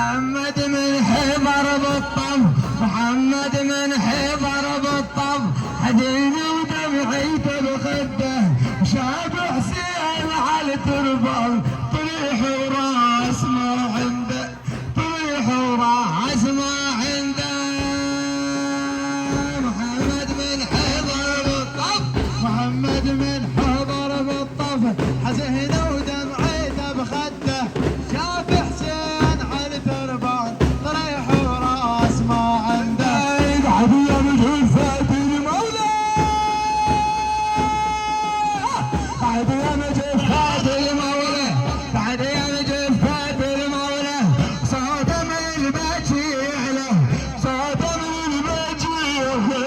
محمد من حضر بالطف، محمد من حضر بالطف، حزين ودمعيته بخده، شاب حسين على التربه، طريح وراس ما عنده، طريح وراس ما عنده. محمد من حضر بالطف، محمد من حضر بالطف، حزين ودمعيته بخده، شاف حسين على التربه، طريح وراس ما عنده. قعد يوم جثة المولى، قعد يوم جثة المولى، قعد يوم جثة المولى، صوت من البكي يعلى، صوت من البكي يعلى،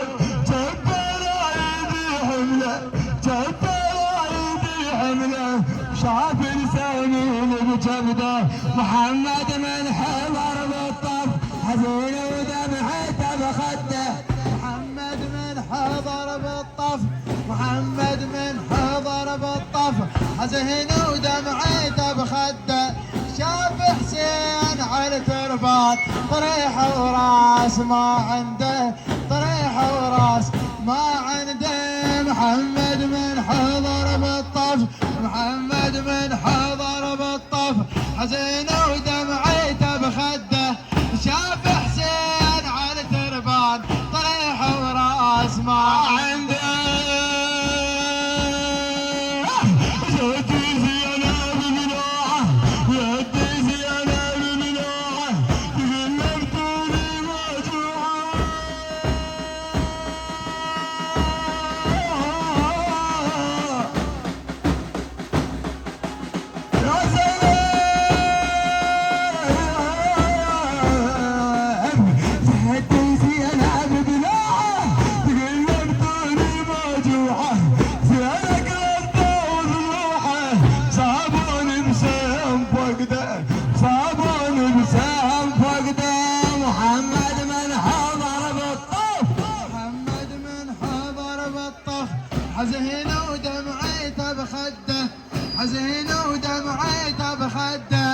جبل ايدي حمله، جبل ايدي حمله، شاف لسانين بجبده. محمد من حضر بالطف، حزين ودمعته بخده، محمد من حضر بالطف، محمد من حضر بالطف، حزين ودمعته بخده، شاف حسين على تربات، طريح وراس ما عنده، طريح وراس ما عنده. محمد من حضر بالطف، محمد من حضر بالطف، حزين ودمعيته بخده، شاف حسين على تربان، طريح وراس ما عنده. يدي زينب منوعه، يدي زينب منوعه، تقلبتوني موجوعه. يا زينب تهدي زينب بنوعه، تقلبتوني موجوعه، زينك رده وضلوعه، صابون بسهم فقده، صابون بسهم فقده. محمد من حضر بالطف، محمد من حضر بالطف، حزين ودمعيته بخده، حزين ودمعيته بخده،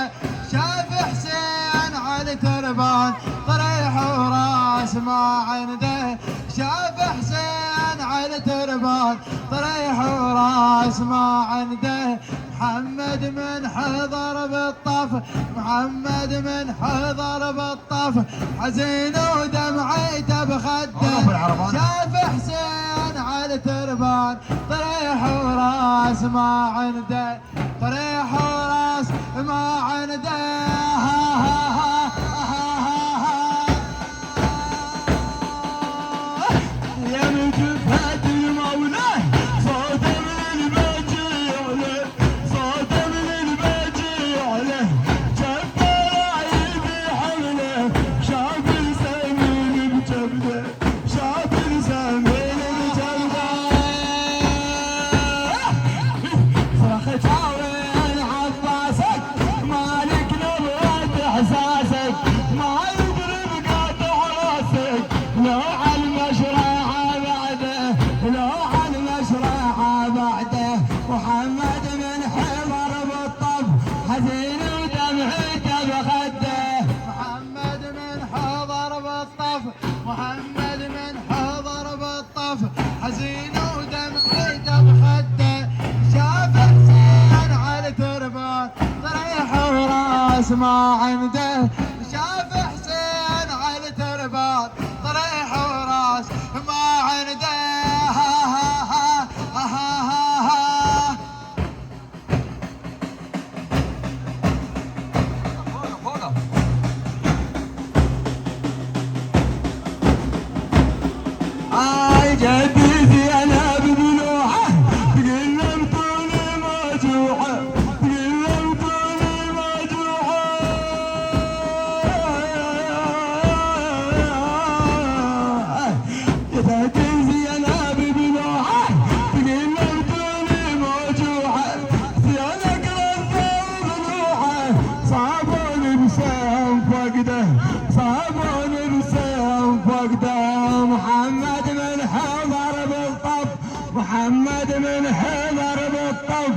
شاف حسين على تربان، طريح وراس ما عنده، شاف حسين على تربان، طريح وراس ما عنده. محمد من حضر بالطف، محمد من حضر بالطف، حزين ودمعيته بخده، شاف حسين على تربان، طريح وراس ما عنده، طريح وراس ما عنده. يا من جبهة المولى، صوت من البكي يعلى، صوت من البكي يعلى، جبل ايدي حمله، شاف السمين بجبده، شاف السمين بجبده. صرخت وين عباسك، مالك نبوة احساسك، ما يدري بقاطع راسك، لو على المشرعة بعده، لو على المشرعة بعده. محمد من حضر بالطف، حزين ودمعته بخده، محمد من حضر بالطف، محمد من حضر بالطف، حزين ودمعته بخده، شاف حسين على تربان، طريح وراس ما عنده، شاف حسين على تربان، طريح وراس ما عنده. جدي زينب بنوعه، تقلبتوني موجوعه، تقلبتوني موجوعه. جدي زينب بنوعه، تقلبتوني موجوعه، زينك رده وضلوعه، صابون بسهم فقده، صابون بسهم فقده. محمد من حضر بالطف، محمد من حضر بالطف،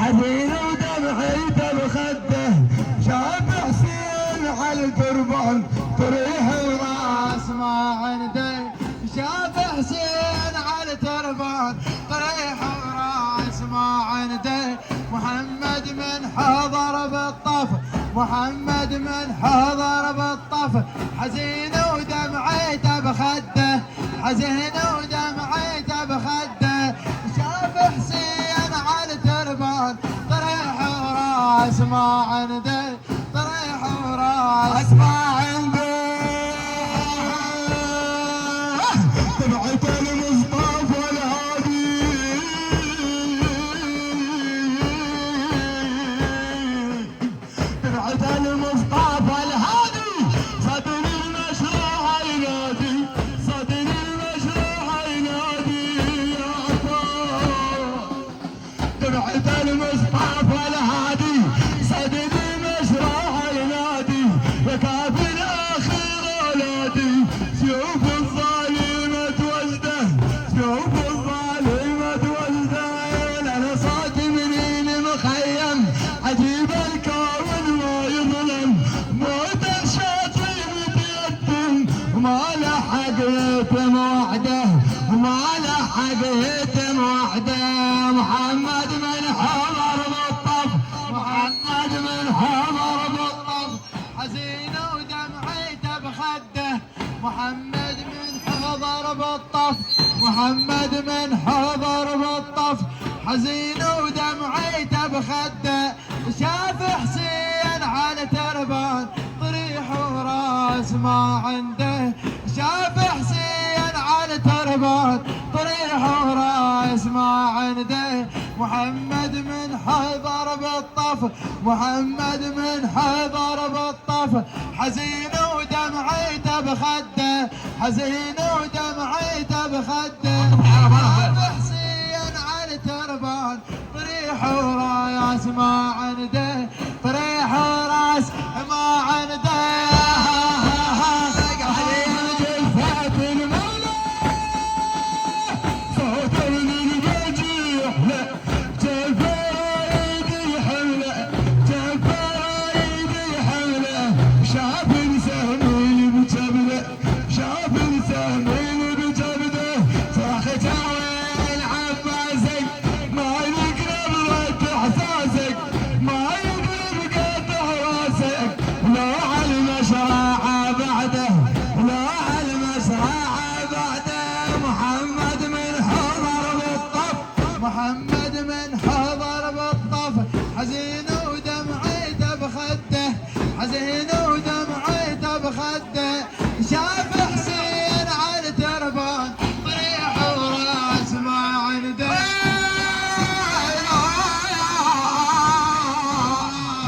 حزين ودمعيته بخده، شاف حسين على على تربان طريح وراس ما عنده. شاف حسين على تربان طريح وراس ما عنده. محمد من حضر بالطف، محمد من حضر بالطف، حزين ودمعته بخده، حزين ودمعته بخده. شاف حسين على تربان طريح وراس ما عنده، طريح وراس ما عنده. تبعت المصطفى الهادي، تبعت المصطفى الهادي، صدر المشروع ينادي، صدر المشروع ينادي يا عطار. تبعت المصطفى الهادي، صدر المشروع ينادي، وكافي الاخير اولادي. شوف الظالمة وجده، شوف الظالمة وجده. انا صوت من المخيم، عجيب الكون ما يظلم، موت الشاطئ متيتم، وما لحق يتم وحده، وما لحق يتم وحده. محمد من حضر بالطف، محمد من حضر بالطف، حزين ودمعته بخده. محمد من حضر بالطف، محمد من حضر بالطف، حزين ودمعته بخده. شاف حسين على تربان طريح وراس ما عنده. شاف حسين على تربان طريح وراس ما عنده. محمد من حضر بالطف، محمد من حضر بالطف، حزين ودمعته بخده، حزين ودمعته بخده. شاف حسين على تربان طريح وراس ما عنده، طريح وراس ما عنده. محمد من حضر بالطف، حزين ودمعته بخده، حزين ودمعته بخده. شاف حسين على تربان طريح وراس ما عنده،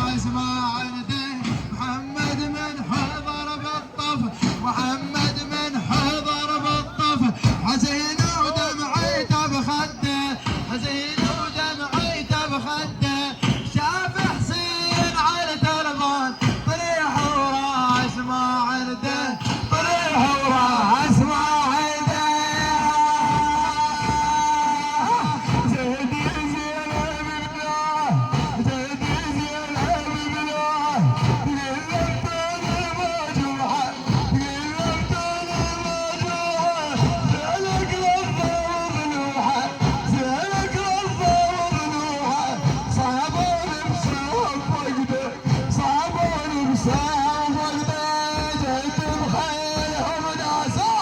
راس ما عنده. محمد من حضر بالطف، محمد من حضر بالطف، حزين ودمعته بخده، حزين ودمعته بخده. شاف حسين على تربان طريح وراس ما عنده، طريح وراس ما عنده. زيدي زينب بالله، زيدي زينب بالله، قلبتني موجوعة، قلبتني موجوعة. زينك لفة وضلوعة، زينك لفة وضلوعة. صعبوني بسوق وجده، صعبوني بسوق وجده. جيت بخيلهم داسة،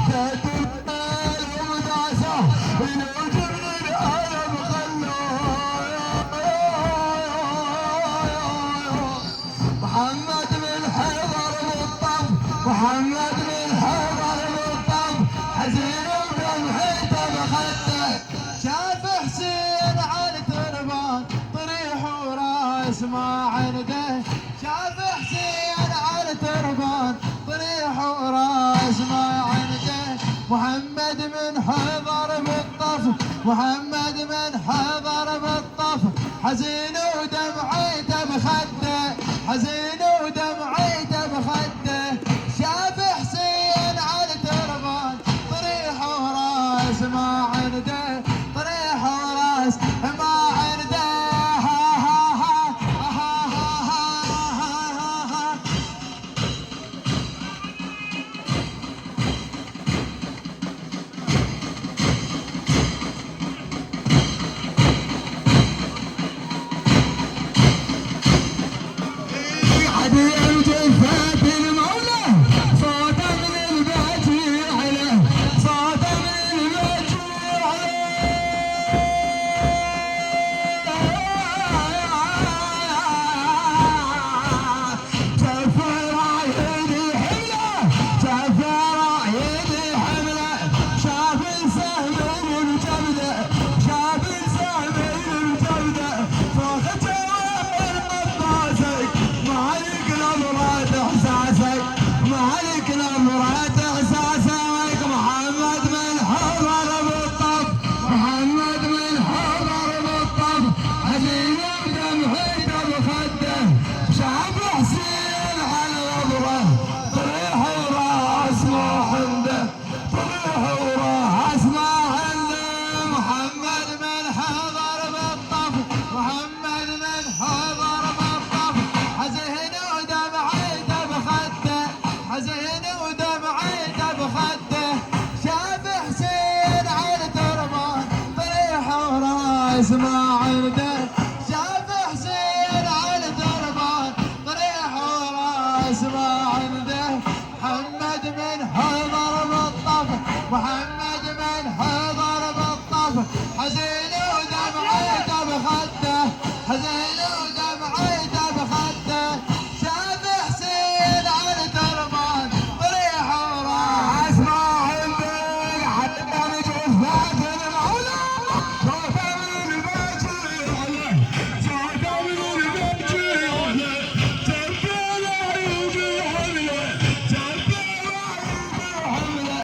جيت بخيلهم داسة، ينوجبني الألم خلوه. محمد من حضر بالطف، محمد من حضر بالطف، حزين ودمعته بخده. شاف حسين على تربان طريح وراس ما عنده. شاف حسين على تربان طريح وراس ما عنده. محمد من حضر بالطف، محمد من حضر بالطف، حزين ودمعته بخده، حزين ودمعته بخده. شاف حسين على تربان طريح وراس ما عنده، طريح وراس ما عنده. اسمع